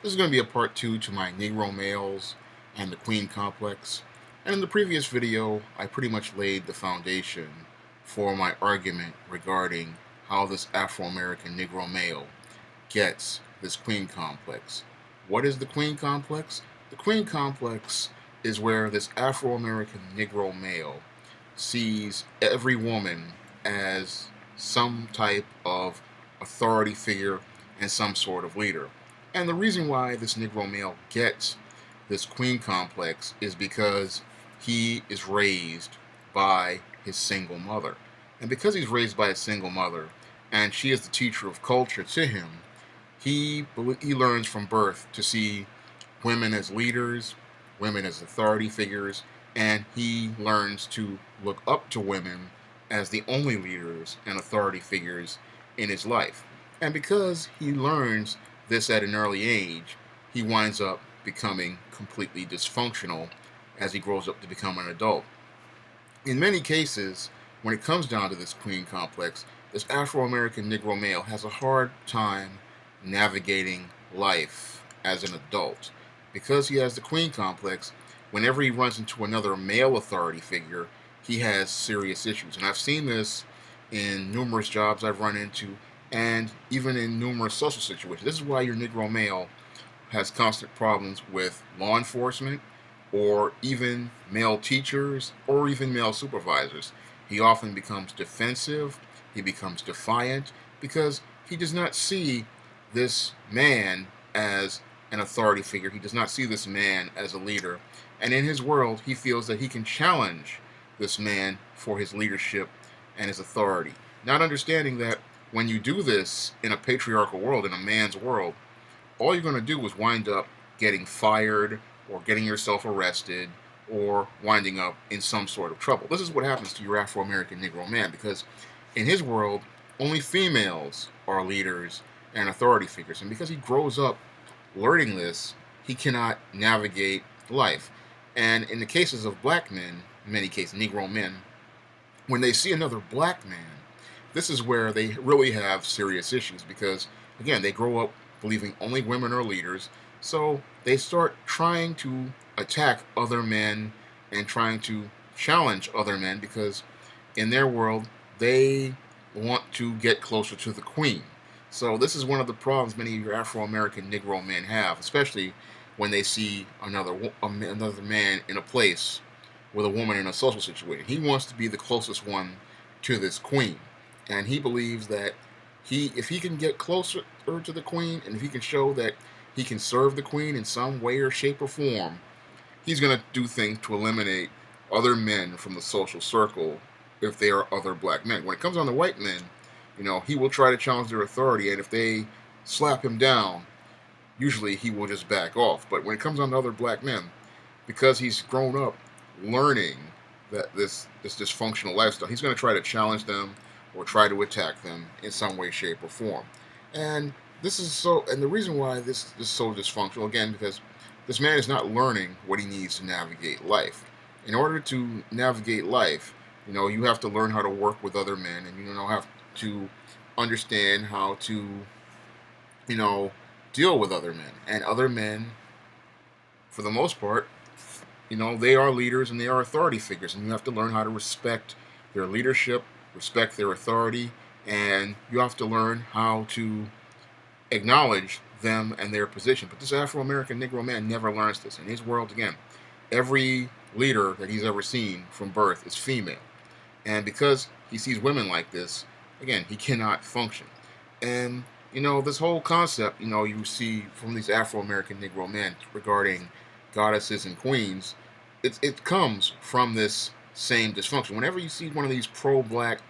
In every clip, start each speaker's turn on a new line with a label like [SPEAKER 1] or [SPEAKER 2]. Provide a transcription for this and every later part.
[SPEAKER 1] This is going to be a part 2 to my Negro males and the Queen complex. And in the previous video, I pretty much laid the foundation for my argument regarding how this Afro-American Negro male gets this Queen complex. What is the Queen complex? The Queen complex is where this Afro-American Negro male sees every woman as some type of authority figure and some sort of leader. And the reason why this Negro male gets this queen complex is because he is raised by his single mother. And because he's raised by a single mother, and she is the teacher of culture to him, he learns from birth to see women as leaders, women as authority figures, and he learns to look up to women as the only leaders and authority figures in his life. And because he learns this at an early age, he winds up becoming completely dysfunctional as he grows up to become an adult. In many cases, when it comes down to this queen complex, this Afro-American Negro male has a hard time navigating life as an adult. Because he has the queen complex, whenever he runs into another male authority figure, he has serious issues. And I've seen this in numerous jobs I've run into, and even in numerous social situations. This is why your Negro male has constant problems with law enforcement, or even male teachers, or even male supervisors. He often becomes defensive, he becomes defiant, because he does not see this man as an authority figure. He does not see this man as a leader. And in his world, he feels that he can challenge this man for his leadership and his authority. Not understanding that when you do this in a patriarchal world, in a man's world, all you're going to do is wind up getting fired or getting yourself arrested or winding up in some sort of trouble. This is what happens to your Afro-American Negro man, because in his world, only females are leaders and authority figures. And because he grows up learning this, he cannot navigate life. And in the cases of black men, in many cases, Negro men, when they see another black man, this is where they really have serious issues because, again, they grow up believing only women are leaders. So they start trying to attack other men and trying to challenge other men because in their world, they want to get closer to the queen. So this is one of the problems many of your Afro-American Negro men have, especially when they see another man in a place with a woman in a social situation. He wants to be the closest one to this queen. And he believes that if he can get closer to the queen, and if he can show that he can serve the queen in some way or shape or form, he's going to do things to eliminate other men from the social circle if they are other black men. When it comes on the white men, he will try to challenge their authority, and if they slap him down, usually he will just back off. But when it comes on to other black men, because he's grown up learning that this dysfunctional lifestyle, he's going to try to challenge them or try to attack them in some way, shape, or form. And the reason why this is so dysfunctional, again, because this man is not learning what he needs to navigate life. In order to navigate life, you have to learn how to work with other men, and you have to understand how to, deal with other men. And other men, for the most part, they are leaders and they are authority figures, and you have to learn how to respect their leadership, respect their authority, and you have to learn how to acknowledge them and their position. But this Afro-American Negro man never learns this. In his world, again, every leader that he's ever seen from birth is female. And because he sees women like this, again, he cannot function. And, this whole concept, you see from these Afro-American Negro men regarding goddesses and queens, it comes from this same dysfunction. Whenever you see one of these pro-black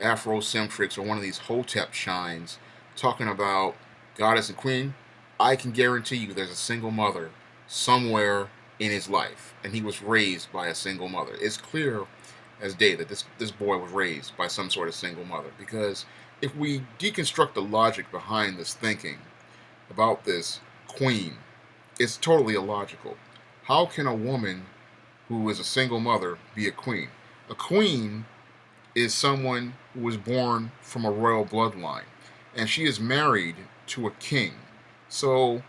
[SPEAKER 1] Afrocentrics or one of these Hotep shines talking about goddess and queen, I can guarantee you there's a single mother somewhere in his life, and he was raised by a single mother. It's clear as day that this boy was raised by some sort of single mother, because if we deconstruct the logic behind this thinking about this queen, it's totally illogical. How can a woman who is a single mother be a queen? A queen is someone who was born from a royal bloodline, and she is married to a king. So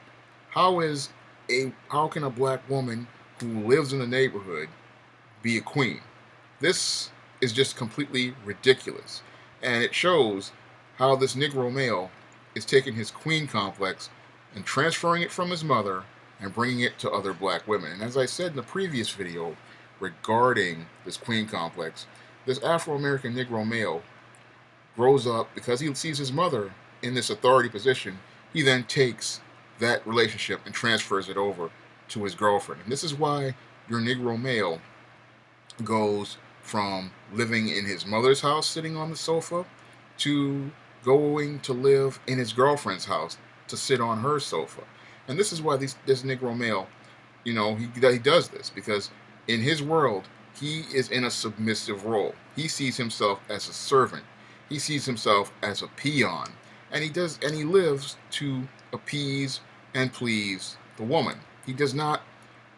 [SPEAKER 1] How can a black woman who lives in the neighborhood be a queen? This is just completely ridiculous. And it shows how this Negro male is taking his queen complex and transferring it from his mother and bringing it to other black women. And as I said in the previous video regarding this queen complex, this Afro-American Negro male grows up because he sees his mother in this authority position. He then takes that relationship and transfers it over to his girlfriend. And this is why your Negro male goes from living in his mother's house sitting on the sofa to going to live in his girlfriend's house to sit on her sofa. And this is why this Negro male, he does this, because in his world, he is in a submissive role. He sees himself as a servant. He sees himself as a peon. And he lives to appease and please the woman. He does not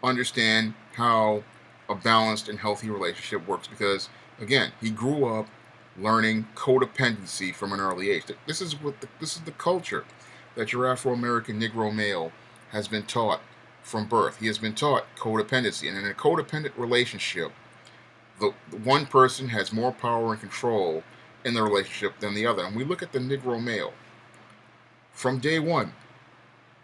[SPEAKER 1] understand how a balanced and healthy relationship works because, again, he grew up learning codependency from an early age. This is the culture that your Afro-American Negro male has been taught from birth. He has been taught codependency, and in a codependent relationship, the one person has more power and control in the relationship than the other. And we look at the Negro male. From day one,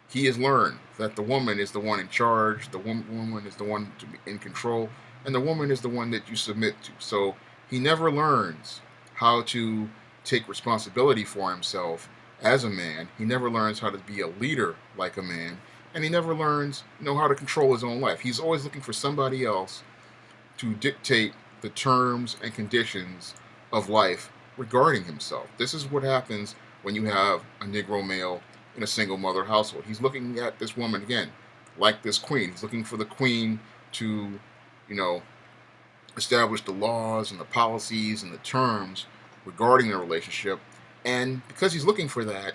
[SPEAKER 1] he has learned that the woman is the one in charge, the woman is the one to be in control, and the woman is the one that you submit to. So he never learns how to take responsibility for himself as a man. He never learns how to be a leader like a man, and he never learns, how to control his own life. He's always looking for somebody else to dictate the terms and conditions of life regarding himself. This is what happens when you have a Negro male in a single mother household. He's looking at this woman, again, like this queen. He's looking for the queen to, establish the laws and the policies and the terms regarding the relationship. And because he's looking for that,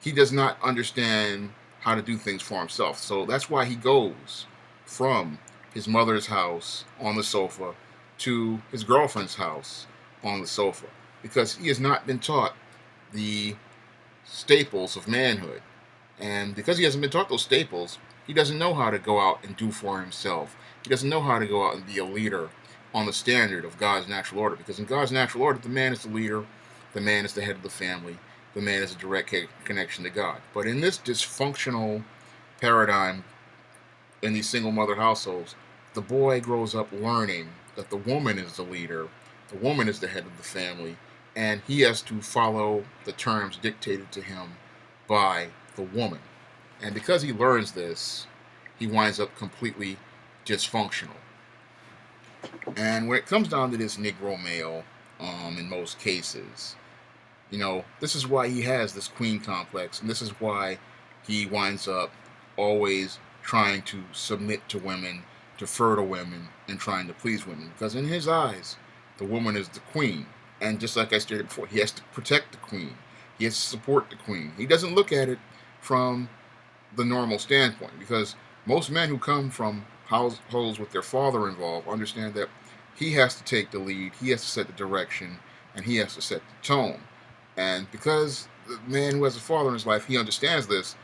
[SPEAKER 1] he does not understand how to do things for himself. So that's why he goes from his mother's house on the sofa to his girlfriend's house on the sofa, because he has not been taught the staples of manhood. And because he hasn't been taught those staples, he doesn't know how to go out and do for himself. He doesn't know how to go out and be a leader on the standard of God's natural order. Because in God's natural order, the man is the leader, the man is the head of the family, the man is a direct connection to God. But in this dysfunctional paradigm, in these single mother households, the boy grows up learning that the woman is the leader, the woman is the head of the family, and he has to follow the terms dictated to him by the woman. And because he learns this, he winds up completely dysfunctional. And when it comes down to this Negro male, in most cases, this is why he has this queen complex, and this is why he winds up always trying to submit to women, defer to women, and trying to please women. Because in his eyes, the woman is the queen. And just like I stated before, he has to protect the queen. He has to support the queen. He doesn't look at it from the normal standpoint, because most men who come from households with their father involved understand that he has to take the lead, he has to set the direction, and he has to set the tone. And because the man who has a father in his life, he understands this,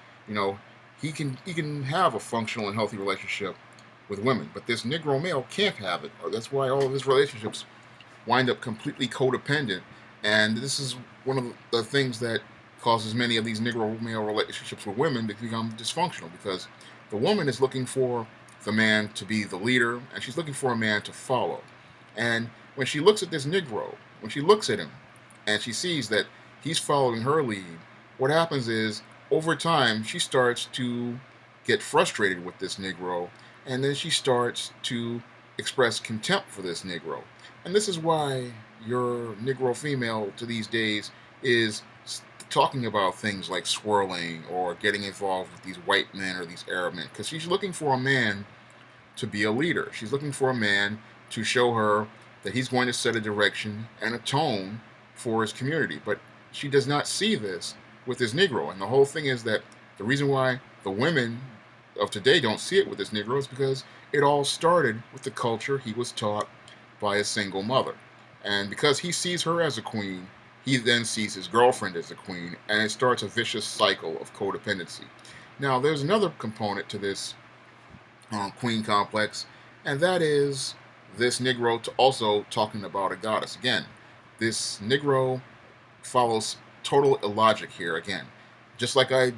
[SPEAKER 1] he can have a functional and healthy relationship with women. But this Negro male can't have it. That's why all of his relationships wind up completely codependent. And this is one of the things that causes many of these Negro male relationships with women to become dysfunctional, because the woman is looking for the man to be the leader, and she's looking for a man to follow. And when she looks at this Negro, when she looks at him and she sees that he's following her lead, what happens is, over time, she starts to get frustrated with this Negro, and then she starts to express contempt for this Negro. And this is why your Negro female to these days is talking about things like swirling or getting involved with these white men or these Arab men, because she's looking for a man to be a leader. She's looking for a man to show her that he's going to set a direction and a tone for his community. But she does not see this with this Negro. And the whole thing is that the reason why the women of today don't see it with this Negro is because it all started with the culture he was taught by a single mother. And because he sees her as a queen, he then sees his girlfriend as a queen, and it starts a vicious cycle of codependency. Now, there's another component to this queen complex, and that is this Negro also talking about a goddess. Again, this Negro follows total illogic here again. Just like I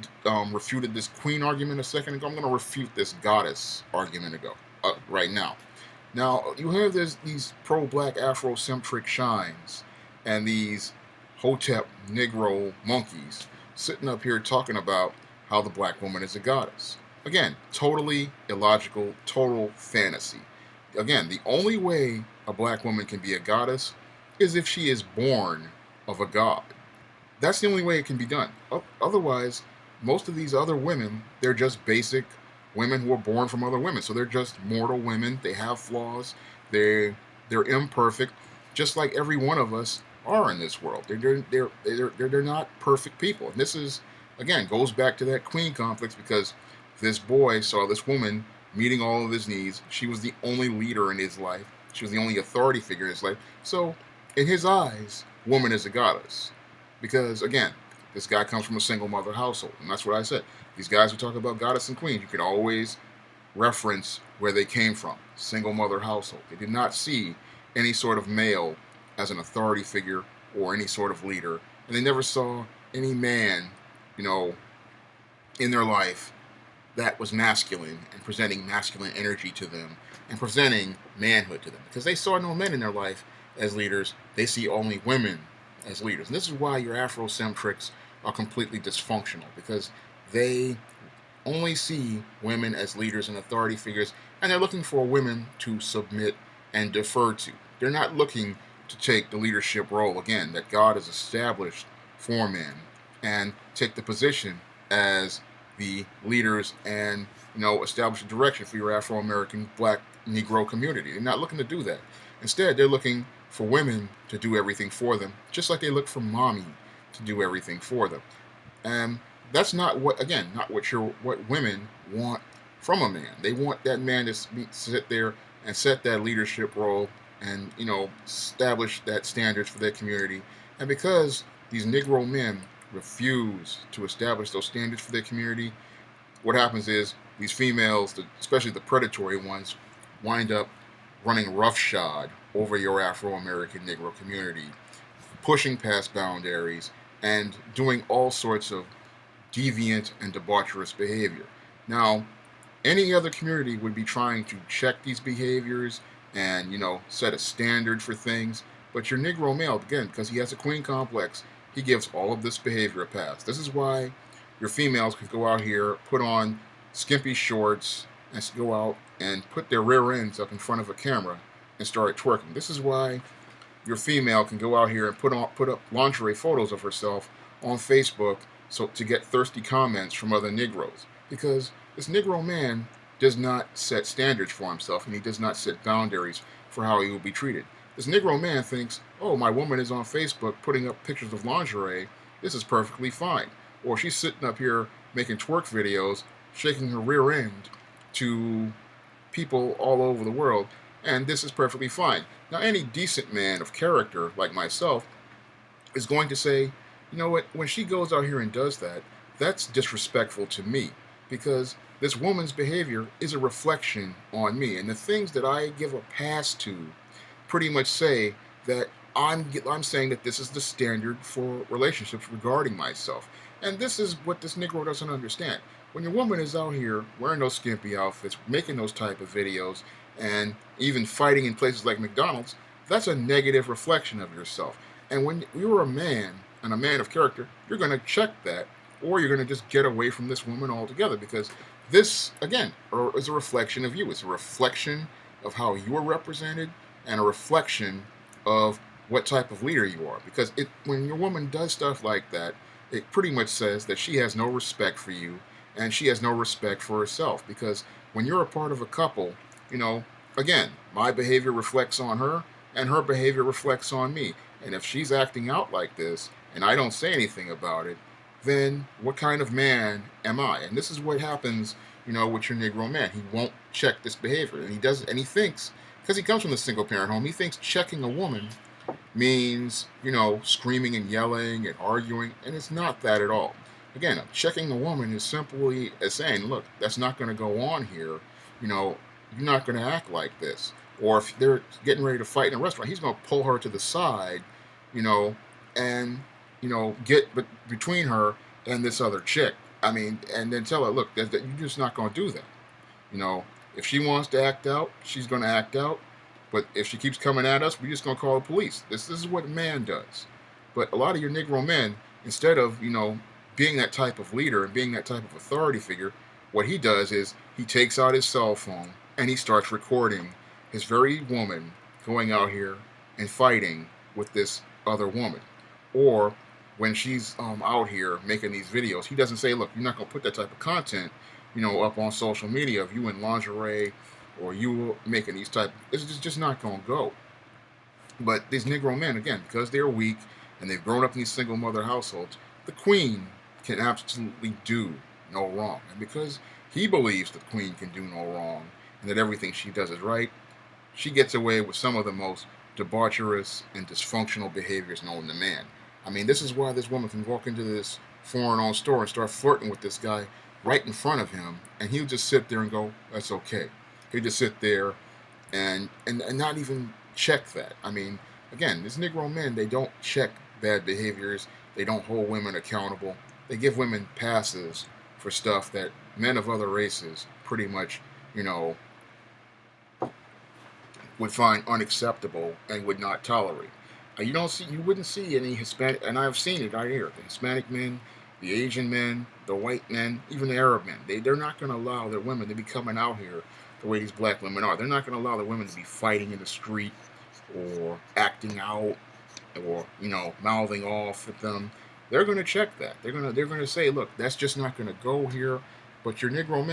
[SPEAKER 1] refuted this queen argument a second ago, I'm going to refute this goddess argument right now. Now, you have these pro-black Afrocentric shines and these Hotep Negro monkeys sitting up here talking about how the black woman is a goddess. Again, totally illogical, total fantasy. Again, the only way a black woman can be a goddess is if she is born of a god. That's the only way it can be done. Otherwise, most of these other women, they're just basic women who are born from other women. So they're just mortal women. They have flaws. They're imperfect, just like every one of us are in this world. They're not perfect people. And this is, again, goes back to that queen complex, because this boy saw this woman meeting all of his needs. She was the only leader in his life. She was the only authority figure in his life. So in his eyes, woman is a goddess. Because, again, this guy comes from a single mother household. And that's what I said. These guys who talk about goddess and queen, you can always reference where they came from. Single mother household. They did not see any sort of male as an authority figure or any sort of leader. And they never saw any man, in their life that was masculine and presenting masculine energy to them and presenting manhood to them. Because they saw no men in their life as leaders. They see only women as leaders. And this is why your Afrocentrics are completely dysfunctional, because they only see women as leaders and authority figures, and they're looking for women to submit and defer to. They're not looking to take the leadership role, again, that God has established for men, and take the position as the leaders and establish a direction for your Afro-American black Negro community. They're not looking to do that. Instead, they're looking for women to do everything for them, just like they look for mommy to do everything for them. And that's not what women want from a man. They want that man to sit there and set that leadership role and establish that standards for their community. And because these Negro men refuse to establish those standards for their community, what happens is these females, especially the predatory ones, wind up running roughshod over your Afro-American Negro community, pushing past boundaries, and doing all sorts of deviant and debaucherous behavior. Now, any other community would be trying to check these behaviors and, set a standard for things. But your Negro male, again, because he has a queen complex, he gives all of this behavior a pass. This is why your females can go out here, put on skimpy shorts, and go out and put their rear ends up in front of a camera and start twerking. This is why your female can go out here and put up lingerie photos of herself on Facebook so to get thirsty comments from other Negroes. Because this Negro man does not set standards for himself, and he does not set boundaries for how he will be treated. This Negro man thinks, oh, my woman is on Facebook putting up pictures of lingerie. This is perfectly fine. Or she's sitting up here making twerk videos, shaking her rear end to people all over the world, and this is perfectly fine. Now, any decent man of character like myself is going to say, you know what, when she goes out here and does that, that's disrespectful to me, because this woman's behavior is a reflection on me, and the things that I give a pass to pretty much say that I'm saying that this is the standard for relationships regarding myself. And this is what this Negro doesn't understand. When your woman is out here wearing those skimpy outfits, making those type of videos, and even fighting in places like McDonald's, that's a negative reflection of yourself. And when you're a man, and a man of character, you're going to check that, or you're going to just get away from this woman altogether, because this, again, is a reflection of you. It's a reflection of how you are represented, and a reflection of what type of leader you are. Because when your woman does stuff like that, it pretty much says that she has no respect for you, and she has no respect for herself. Because when you're a part of a couple, again, my behavior reflects on her, and her behavior reflects on me. And if she's acting out like this, and I don't say anything about it, then what kind of man am I? And this is what happens, with your Negro man. He won't check this behavior, and he thinks, because he comes from the single parent home, he thinks checking a woman means, screaming and yelling and arguing, and it's not that at all. Again, checking a woman is simply as saying, look, that's not going to go on here. You know, you're not going to act like this. Or if they're getting ready to fight in a restaurant, he's going to pull her to the side, you know, and, get between her and this other chick. I mean, and then tell her, look, that you're just not going to do that. You know, if she wants to act out, she's going to act out. But if she keeps coming at us, we're just going to call the police. This is what a man does. But a lot of your Negro men, instead of, being that type of leader and being that type of authority figure, what he does is he takes out his cell phone and he starts recording his very woman going out here and fighting with this other woman. Or when she's out here making these videos, he doesn't say, look, you're not going to put that type of content, up on social media of you in lingerie or you making these type. It's just not going to go. But these Negro men, again, because they're weak and they've grown up in these single mother households, the queen can absolutely do no wrong. And because he believes the queen can do no wrong and that everything she does is right, she gets away with some of the most debaucherous and dysfunctional behaviors known to man. I mean, this is why this woman can walk into this foreign-owned store and start flirting with this guy right in front of him, and he'll just sit there and go, that's okay. He'll just sit there and not even check that. I mean, again, these Negro men, they don't check bad behaviors. They don't hold women accountable. They give women passes for stuff that men of other races pretty much, would find unacceptable and would not tolerate. You wouldn't see any Hispanic, and I've seen it out here. The Hispanic men, the Asian men, the white men, even the Arab men. They're not going to allow their women to be coming out here the way these black women are. They're not going to allow their women to be fighting in the street or acting out or mouthing off at them. They're going to check that. They're going to say, look, that's just not going to go here. But you're Negro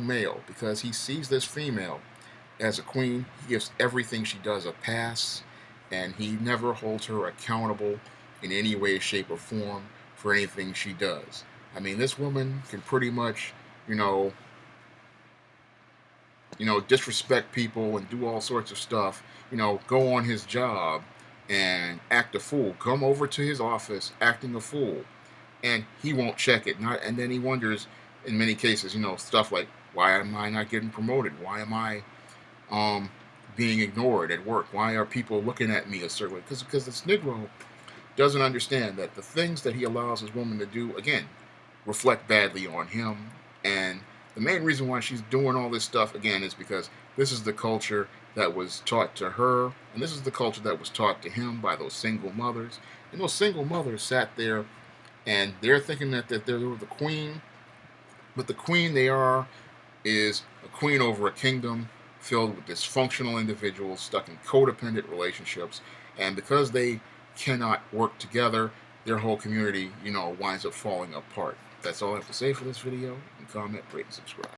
[SPEAKER 1] male, because he sees this female as a queen. He gives everything she does a pass, and he never holds her accountable in any way, shape, or form for anything she does. I mean, this woman can pretty much, disrespect people and do all sorts of stuff, go on his job and act a fool, come over to his office acting a fool, and he won't check it. And then he wonders, in many cases, stuff like, why am I not getting promoted? Why am I being ignored at work? Why are people looking at me a certain way? Because this Negro doesn't understand that the things that he allows his woman to do, again, reflect badly on him. And the main reason why she's doing all this stuff, again, is because this is the culture that was taught to her, and this is the culture that was taught to him by those single mothers. And those single mothers sat there, and they're thinking that they're the queen, but the queen they are is a queen over a kingdom filled with dysfunctional individuals stuck in codependent relationships, and because they cannot work together, their whole community, winds up falling apart. That's all I have to say for this video. Comment, rate, and subscribe.